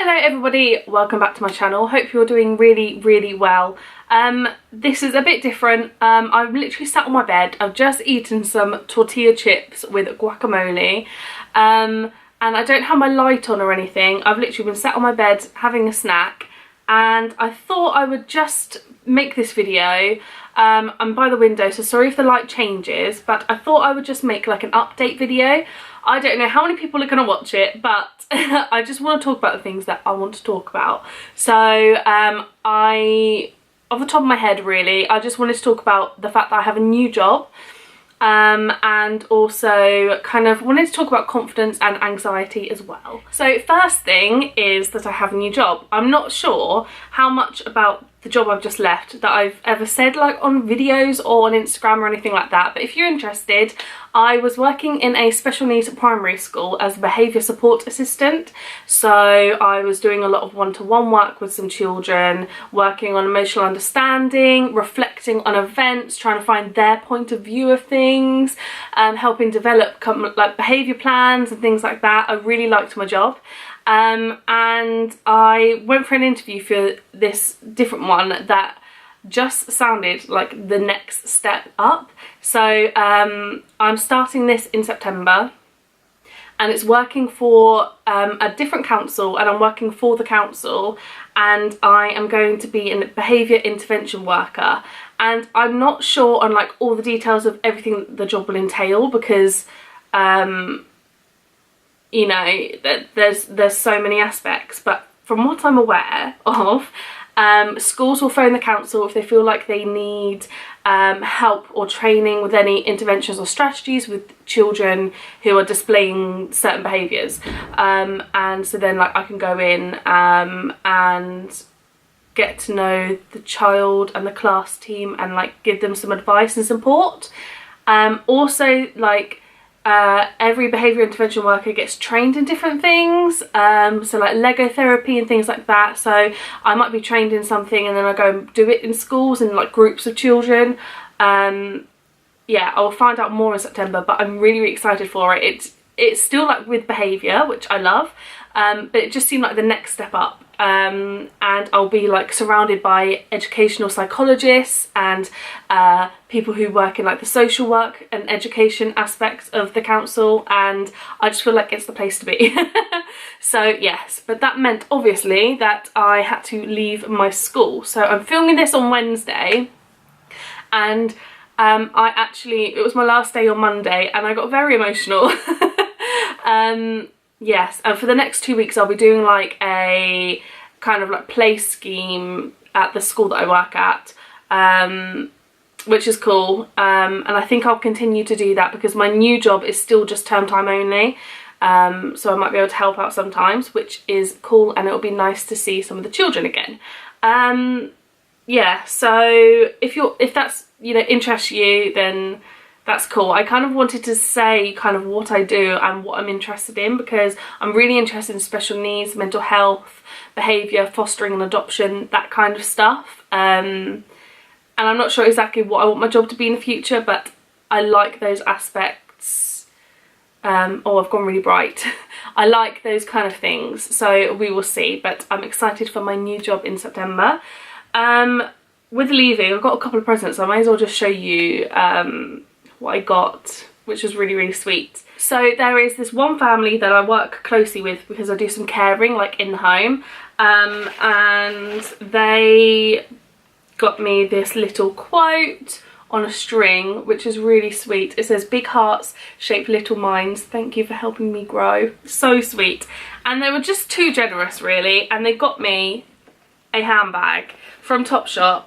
Hello everybody, welcome back to my channel. Hope you're doing really well. This is a bit different. I've literally sat on my bed. I've just eaten some tortilla chips with guacamole, and I don't have my light on or anything. I've literally been sat on my bed having a snack, and I thought I would just make this video. I'm by the window, so sorry if the light changes, but I thought I would just make like an update video. I don't know how many people are going to watch it, but I just want to talk about the things that I want to talk about. So off the top of my head really, I just wanted to talk about the fact that I have a new job, and also kind of wanted to talk about confidence and anxiety as well. So first thing is that I have a new job. I'm not sure how much about the job I've just left that I've ever said like on videos or on Instagram or anything like that, but if you're interested, I was working in a special needs primary school as a behaviour support assistant. So I was doing a lot of one-to-one work with some children, working on emotional understanding, reflecting on events, trying to find their point of view of things, helping develop like behaviour plans and things like that. I really liked my job. And I went for an interview for this different one that just sounded like the next step up. So I'm starting this in September, and it's working for a different council, and I'm working for the council, and I am going to be a behaviour intervention worker. And I'm not sure on like all the details of everything the job will entail, because you know, there's so many aspects, but from what I'm aware of, schools will phone the council if they feel like they need help or training with any interventions or strategies with children who are displaying certain behaviours, and so then like I can go in and get to know the child and the class team and like give them some advice and support. Also like every behaviour intervention worker gets trained in different things, so like Lego therapy and things like that. So I might be trained in something and then I go and do it in schools and like groups of children. Yeah, I'll find out more in September, but I'm really excited for it. It's still like with behaviour, which I love, but it just seemed like the next step up. And I'll be like surrounded by educational psychologists and people who work in like the social work and education aspects of the council, and I just feel like it's the place to be. So yes, but that meant obviously that I had to leave my school. So I'm filming this on Wednesday, and it was my last day on Monday, and I got very emotional. Yes, and for the next 2 weeks I'll be doing like a kind of like play scheme at the school that I work at, which is cool, and I think I'll continue to do that because my new job is still just term time only, so I might be able to help out sometimes, which is cool, and it'll be nice to see some of the children again. Yeah, so if that's, you know, interests you, then that's cool. I kind of wanted to say kind of what I do and what I'm interested in, because I'm really interested in special needs, mental health, behaviour, fostering and adoption, that kind of stuff. And I'm not sure exactly what I want my job to be in the future, but I like those aspects. Oh, I've gone really bright. I like those kind of things, so we will see, but I'm excited for my new job in September. With leaving, I've got a couple of presents, so I might as well just show you what I got, which was really sweet. So there is this one family that I work closely with because I do some caring like in the home, and they got me this little quote on a string, which is really sweet. It says, "Big hearts shape little minds. Thank you for helping me grow." So sweet. And they were just too generous really, and they got me a handbag from Topshop.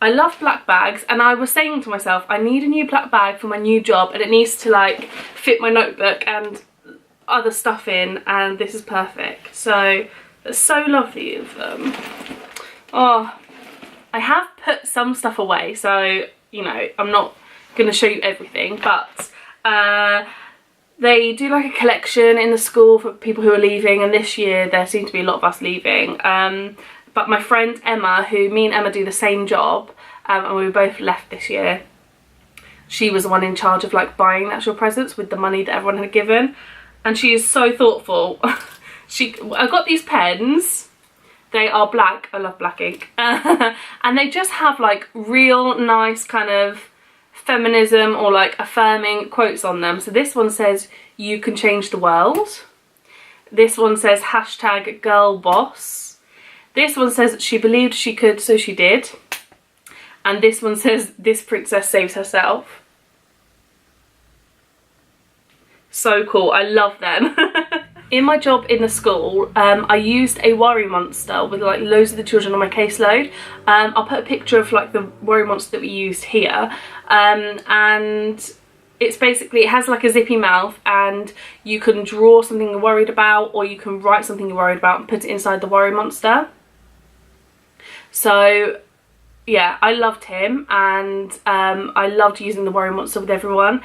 I love black bags, and I was saying to myself, I need a new black bag for my new job, and it needs to like fit my notebook and other stuff in, and this is perfect. So it's so lovely of them. Oh, I have put some stuff away, so you know I'm not gonna show you everything, but they do like a collection in the school for people who are leaving, and this year there seem to be a lot of us leaving. But my friend Emma, who me and Emma do the same job, and we both left this year, she was the one in charge of like buying the actual presents with the money that everyone had given, and she is so thoughtful. I got these pens. They are black. I love black ink. And they just have like real nice kind of feminism or like affirming quotes on them. So this one says, "You can change the world." This one says hashtag girl boss. This one says she believed she could, so she did. And this one says this princess saves herself. So cool, I love them. In my job in the school, I used a worry monster with like loads of the children on my caseload. I'll put a picture of like the worry monster that we used here. And it's basically, it has like a zippy mouth and you can draw something you're worried about, or you can write something you're worried about and put it inside the worry monster. So yeah, I loved him, and I loved using the worry monster with everyone.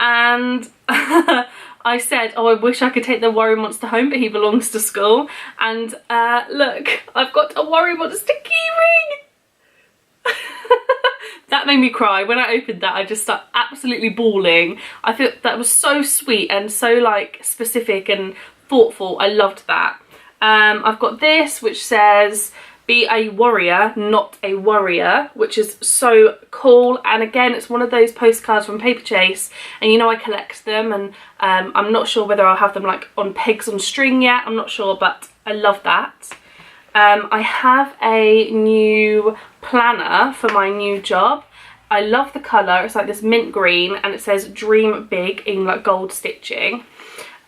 And I said, oh, I wish I could take the worry monster home, but he belongs to school. And look, I've got a worry monster keyring. That made me cry. When I opened that, I just started absolutely bawling. I thought that was so sweet and so like specific and thoughtful. I loved that. I've got this which says, "Be a warrior, not a worrier," which is so cool. And again, it's one of those postcards from Paper Chase, and you know I collect them, and I'm not sure whether I'll have them like on pegs on string yet. I'm not sure, but I love that. I have a new planner for my new job. I love the colour. It's like this mint green, and it says "Dream Big" in like gold stitching.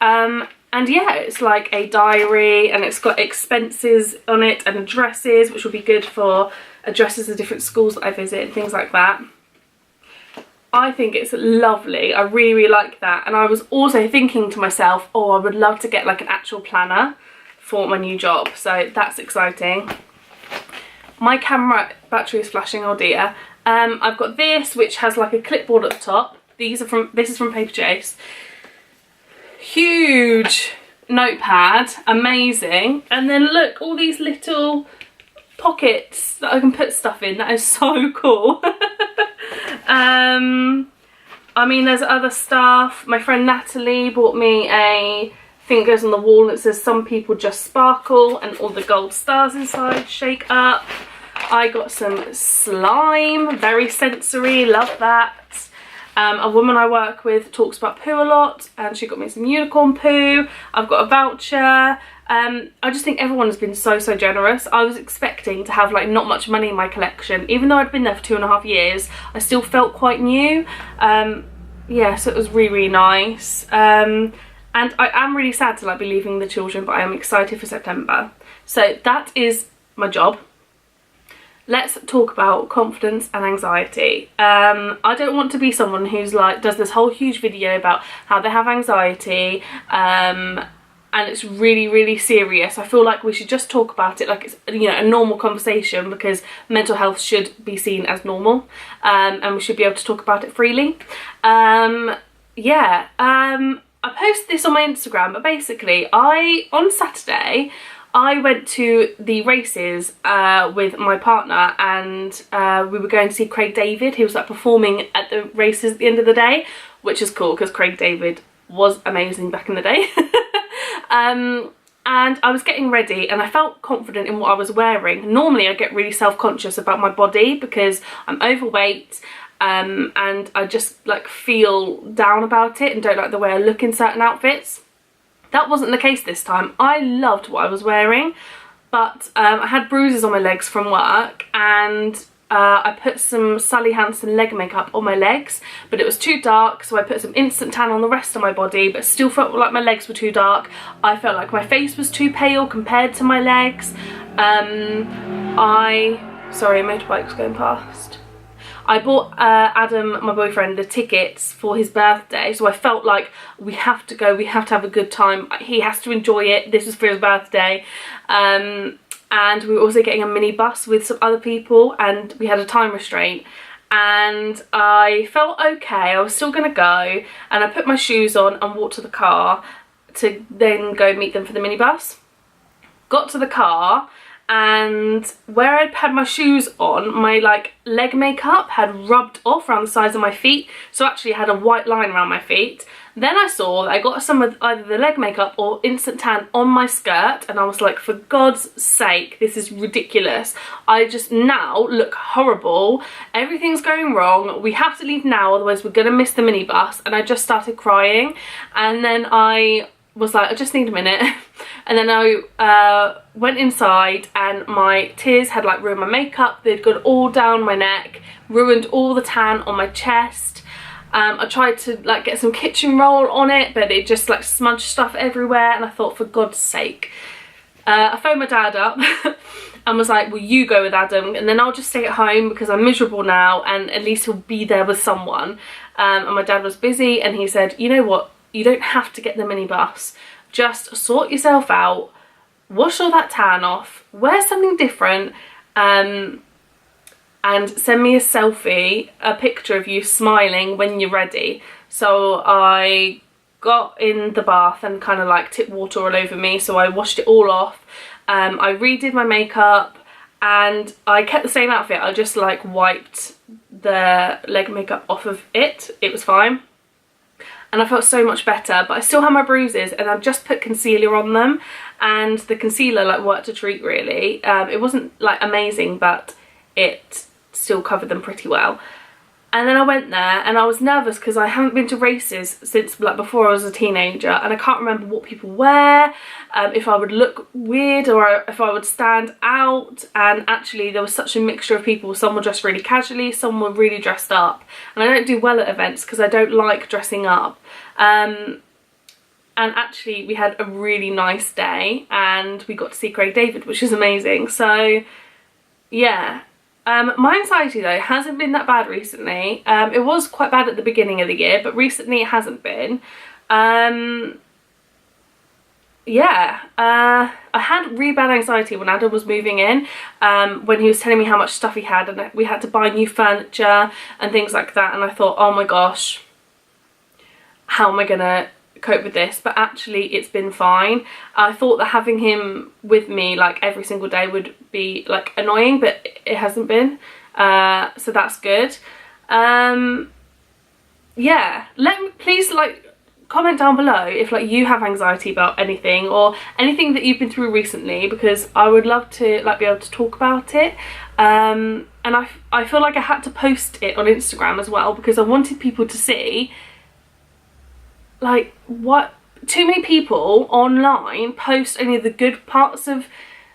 And yeah, it's like a diary, and it's got expenses on it and addresses, which will be good for addresses of different schools that I visit and things like that. I think it's lovely. I really, really like that. And I was also thinking to myself, oh, I would love to get like an actual planner for my new job. So that's exciting. My camera battery is flashing, oh dear. I've got this, which has like a clipboard at the top. This is from Paper Chase. Huge notepad, amazing. And then look, all these little pockets that I can put stuff in. That is so cool. I mean, there's other stuff. My friend Natalie bought me a thing that goes on the wall that says "Some people just sparkle," and all the gold stars inside shake up. I got some slime, very sensory, love that. A woman I work with talks about poo a lot, and she got me some unicorn poo. I've got a voucher. I just think everyone has been so generous. I was expecting to have like not much money in my collection. Even though I'd been there for 2.5 years, I still felt quite new. Yeah, so it was really, really nice. And I am really sad to like be leaving the children, but I am excited for September. So that is my job. Let's talk about confidence and anxiety. I don't want to be someone who's like does this whole huge video about how they have anxiety, and it's really, really serious. I feel like we should just talk about it like it's, you know, a normal conversation, because mental health should be seen as normal, and we should be able to talk about it freely. Yeah, I posted this on my Instagram, but basically on Saturday I went to the races with my partner, and we were going to see Craig David. He was like performing at the races at the end of the day, which is cool because Craig David was amazing back in the day. And I was getting ready and I felt confident in what I was wearing. Normally I get really self-conscious about my body because I'm overweight, and I just like feel down about it and don't like the way I look in certain outfits. That wasn't the case this time. I loved what I was wearing, but I had bruises on my legs from work, and I put some Sally Hansen leg makeup on my legs, but it was too dark, so I put some instant tan on the rest of my body, but still felt like my legs were too dark. I felt like my face was too pale compared to my legs. Sorry, a motorbike's going past. I bought Adam, my boyfriend, the tickets for his birthday, so I felt like we have to go, we have to have a good time, he has to enjoy it, this was for his birthday. And we were also getting a minibus with some other people, and we had a time restraint, and I felt okay. I was still gonna go, and I put my shoes on and walked to the car to then go meet them for the minibus. Got to the car, and where I'd had my shoes on, my like leg makeup had rubbed off around the sides of my feet, so actually I had a white line around my feet. Then I saw that I got some of either the leg makeup or instant tan on my skirt, and I was like, for God's sake, this is ridiculous. I just now look horrible. Everything's going wrong. We have to leave now, otherwise we're gonna miss the minibus. And I just started crying, and then I was like, I just need a minute. And then I went inside, and my tears had like ruined my makeup. They'd gone all down my neck, ruined all the tan on my chest. I tried to like get some kitchen roll on it, but it just like smudged stuff everywhere, and I thought, for God's sake. I phoned my dad up and was like, will you go with Adam, and then I'll just stay at home because I'm miserable now, and at least he'll be there with someone. And my dad was busy, and he said, you know what, you don't have to get the minibus. Just sort yourself out, wash all that tan off, wear something different, and send me a selfie, a picture of you smiling when you're ready. So I got in the bath and kind of like tipped water all over me, so I washed it all off. I redid my makeup, and I kept the same outfit. I just like wiped the leg makeup off of it. It was fine. And I felt so much better, but I still had my bruises, and I just put concealer on them, and the concealer like worked a treat really. It wasn't like amazing, but it still covered them pretty well. And then I went there, and I was nervous because I haven't been to races since like before I was a teenager, and I can't remember what people wear, if I would look weird or if I would stand out. And actually there was such a mixture of people. Some were dressed really casually, some were really dressed up, and I don't do well at events because I don't like dressing up. And actually we had a really nice day, and we got to see Craig David, which is amazing. So yeah. My anxiety though hasn't been that bad recently. It was quite bad at the beginning of the year, but recently it hasn't been. Yeah, I had really bad anxiety when Adam was moving in, when he was telling me how much stuff he had, and we had to buy new furniture and things like that, and I thought, oh my gosh, how am I gonna cope with this? But actually it's been fine. I thought that having him with me like every single day would be like annoying, but it hasn't been, so that's good. Yeah, please like comment down below if like you have anxiety about anything or anything that you've been through recently, because I would love to like be able to talk about it. And I feel like I had to post it on Instagram as well, because I wanted people to see like what too many people online post only the good parts of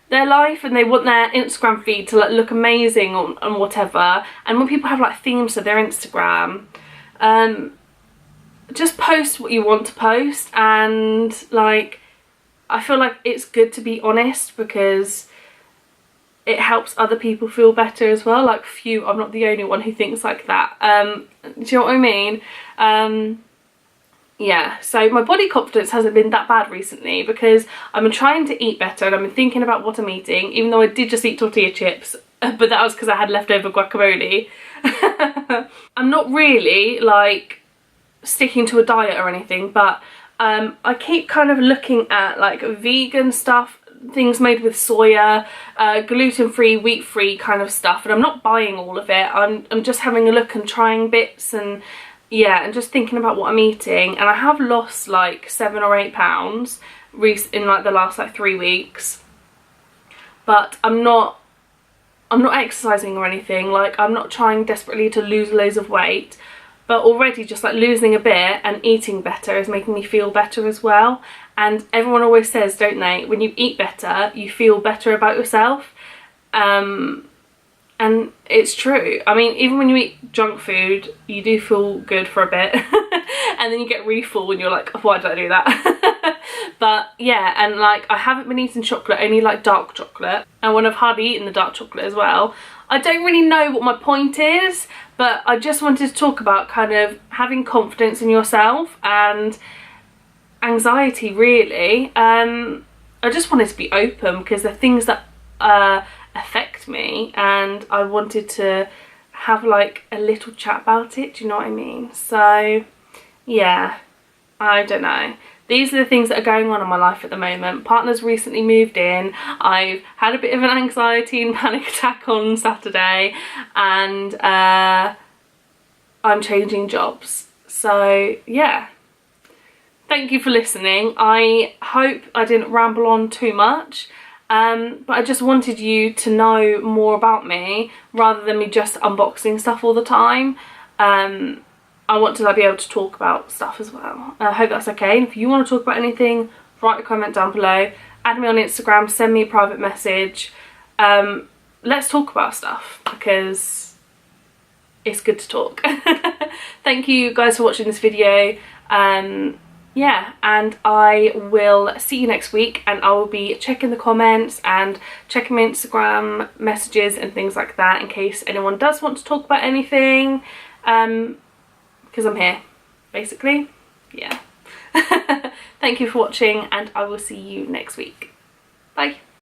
their life, and they want their Instagram feed to like look amazing and whatever. And when people have like themes to their Instagram, just post what you want to post. And like I feel like it's good to be honest, because it helps other people feel better as well. Like I'm not the only one who thinks like that. Do you know what I mean? Yeah, so my body confidence hasn't been that bad recently because I've been trying to eat better, and I've been thinking about what I'm eating, even though I did just eat tortilla chips, but that was because I had leftover guacamole. I'm not really like sticking to a diet or anything, but I keep kind of looking at like vegan stuff, things made with soya, gluten-free, wheat-free kind of stuff, and I'm not buying all of it. I'm just having a look and trying bits, and yeah, and just thinking about what I'm eating. And I have lost like 7 or 8 pounds in like the last like 3 weeks, but I'm not exercising or anything. Like I'm not trying desperately to lose loads of weight, but already just like losing a bit and eating better is making me feel better as well. And everyone always says, don't they, when you eat better you feel better about yourself, and it's true. I mean, even when you eat junk food you do feel good for a bit and then you get really full and you're like, oh, why did I do that? But yeah, and like I haven't been eating chocolate, only like dark chocolate, and when I've hardly eaten the dark chocolate as well. I don't really know what my point is, but I just wanted to talk about kind of having confidence in yourself and anxiety really. I just wanted to be open because they're things that affect me, and I wanted to have like a little chat about it, do you know what I mean? So yeah, I don't know. these are the things that are going on in my life at the moment. Partner's recently moved in, I've had a bit of an anxiety and panic attack on Saturday, and I'm changing jobs. So yeah, thank you for listening. I hope I didn't ramble on too much, but I just wanted you to know more about me rather than me just unboxing stuff all the time. I want to be able to talk about stuff as well. I hope that's okay. And if you want to talk about anything, write a comment down below, add me on Instagram, send me a private message. Let's talk about stuff, because it's good to talk. Thank you guys for watching this video. Yeah, and I will see you next week, and I will be checking the comments and checking my Instagram messages and things like that in case anyone does want to talk about anything, because I'm here, basically. Yeah. Thank you for watching, and I will see you next week. Bye.